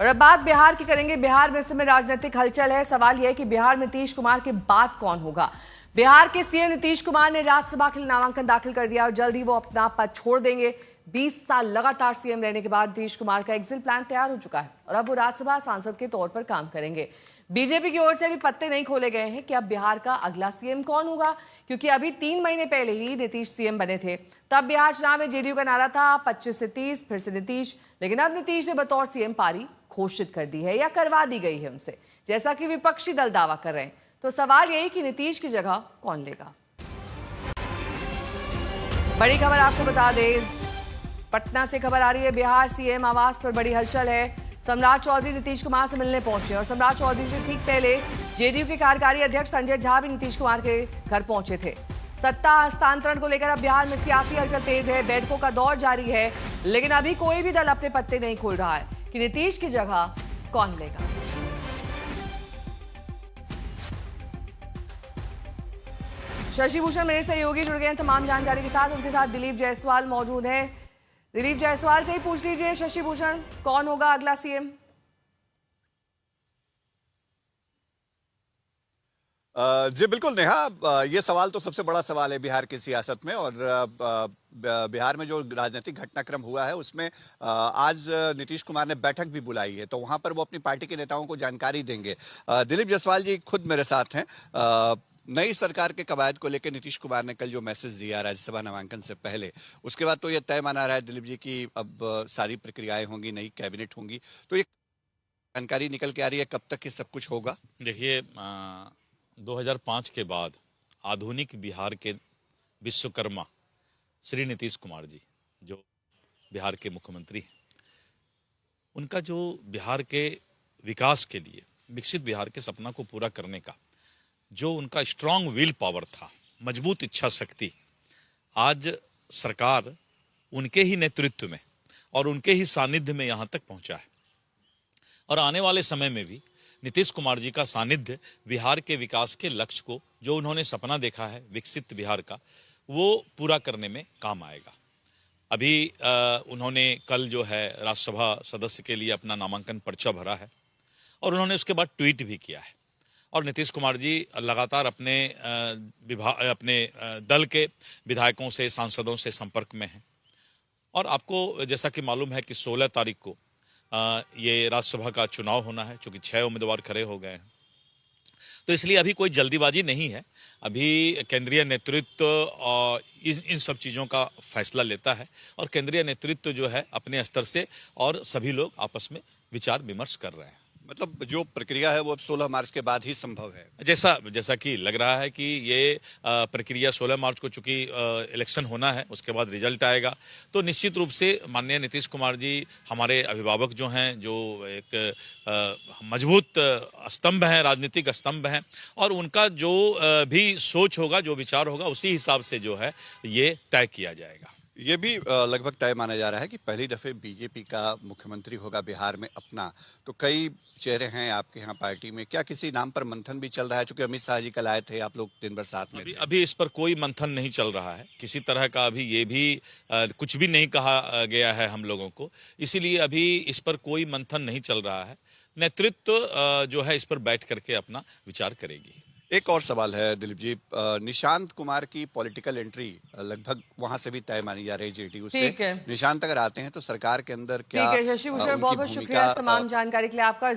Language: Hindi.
और अब बात बिहार की करेंगे। बिहार में इस समय राजनीतिक हलचल है। सवाल यह है कि बिहार में नीतीश कुमार के बाद कौन होगा। बिहार के सीएम नीतीश कुमार ने राज्यसभा के लिए नामांकन दाखिल कर दिया और जल्द ही वो अपना पद छोड़ देंगे। 20 साल लगातार सीएम रहने के बाद नीतीश कुमार का एग्जिट प्लान तैयार हो चुका है और अब वो राज्यसभा सांसद के तौर पर काम करेंगे। बीजेपी की ओर से भी पत्ते नहीं खोले गए हैं कि अब बिहार का अगला सीएम कौन होगा, क्योंकि अभी 3 महीने पहले ही नीतीश सीएम बने थे। तब बिहार चुनाव में जेडीयू का नारा था 25 से 30 फिर से नीतीश, लेकिन अब नीतीश ने बतौर सीएम पारी घोषित कर दी है या करवा दी गई है उनसे, जैसा कि विपक्षी दल दावा कर रहे हैं। तो सवाल यही कि नीतीश की जगह कौन लेगा। बड़ी खबर आपको बता दें, पटना से खबर आ रही है। बिहार सीएम आवास पर बड़ी हलचल है। सम्राट चौधरी नीतीश कुमार से मिलने पहुंचे और सम्राट चौधरी से ठीक पहले जेडीयू के कार्यकारी अध्यक्ष संजय झा भी नीतीश कुमार के घर पहुंचे थे। सत्ता हस्तांतरण को लेकर अब बिहार में सियासी हलचल तेज है। बैठकों का दौर जारी है, लेकिन अभी कोई भी दल अपने पत्ते नहीं खोल रहा है कि नीतीश की जगह कौन लेगा। शशि भूषण मेरे सहयोगी जुड़ गए हैं तमाम जानकारी के साथ। उनके साथ दिलीप जायसवाल मौजूद हैं। दिलीप जायसवाल से ही पूछ लीजिए, शशि भूषण, कौन होगा अगला सीएम? जी बिल्कुल नेहा, ये सवाल तो सबसे बड़ा सवाल है बिहार की सियासत में। और बिहार में जो राजनीतिक घटनाक्रम हुआ है उसमें आज नीतीश कुमार ने बैठक भी बुलाई है, तो वहां पर वो अपनी पार्टी के नेताओं को जानकारी देंगे। दिलीप जायसवाल जी खुद मेरे साथ हैं। नई सरकार के कवायद को लेकर नीतीश कुमार ने कल जो मैसेज दिया राज्यसभा नामांकन से पहले, उसके बाद तो ये तय माना रहा है दिलीप जी की अब सारी प्रक्रियाएं होंगी, नई कैबिनेट होंगी। तो ये जानकारी निकल के आ रही है, कब तक ये सब कुछ होगा? देखिए, 2005 के बाद आधुनिक बिहार के विश्वकर्मा श्री नीतीश कुमार जी, जो बिहार के मुख्यमंत्री हैं, उनका जो बिहार के विकास के लिए, विकसित बिहार के सपना को पूरा करने का जो उनका स्ट्रांग विल पावर था, मजबूत इच्छा शक्ति, आज सरकार उनके ही नेतृत्व में और उनके ही सानिध्य में यहाँ तक पहुँचा है। और आने वाले समय में भी नीतीश कुमार जी का सानिध्य बिहार के विकास के लक्ष्य को, जो उन्होंने सपना देखा है विकसित बिहार का, वो पूरा करने में काम आएगा। अभी उन्होंने कल जो है राज्यसभा सदस्य के लिए अपना नामांकन पर्चा भरा है और उन्होंने उसके बाद ट्वीट भी किया है। और नीतीश कुमार जी लगातार अपने दल के विधायकों से, सांसदों से संपर्क में हैं। और आपको जैसा कि मालूम है कि 16 तारीख को ये राज्यसभा का चुनाव होना है, चूंकि 6 उम्मीदवार खड़े हो गए हैं, तो इसलिए अभी कोई जल्दीबाजी नहीं है। अभी केंद्रीय नेतृत्व इन सब चीज़ों का फैसला लेता है और केंद्रीय नेतृत्व जो है अपने स्तर से, और सभी लोग आपस में विचार विमर्श कर रहे हैं। मतलब जो प्रक्रिया है वो अब 16 मार्च के बाद ही संभव है, जैसा कि लग रहा है कि ये प्रक्रिया 16 मार्च को, चूंकि इलेक्शन होना है, उसके बाद रिजल्ट आएगा, तो निश्चित रूप से माननीय नीतीश कुमार जी हमारे अभिभावक जो हैं, जो एक मजबूत स्तंभ हैं, राजनीतिक स्तंभ हैं, और उनका जो भी सोच होगा, जो विचार होगा, उसी हिसाब से जो है ये तय किया जाएगा। ये भी लगभग तय माना जा रहा है कि पहली दफे बीजेपी का मुख्यमंत्री होगा बिहार में अपना। तो कई चेहरे हैं आपके यहाँ पार्टी में, क्या किसी नाम पर मंथन भी चल रहा है? चूंकि अमित शाह जी कल आए थे, आप लोग दिन भर साथ में थे। अभी इस पर कोई मंथन नहीं चल रहा है, किसी तरह का अभी ये भी कुछ भी नहीं कहा गया है हम लोगों को, इसीलिए अभी इस पर कोई मंथन नहीं चल रहा है। नेतृत्व जो है इस पर बैठ करके अपना विचार करेगी। एक और सवाल है दिलीप जी, निशांत कुमार की पॉलिटिकल एंट्री लगभग वहां से भी तय मानी जा रही है जेडीयू से। निशांत अगर आते हैं तो सरकार के अंदर क्या ठीक है शशि भूषण, बहुत बहुत शुक्रिया तमाम जानकारी के लिए आपका।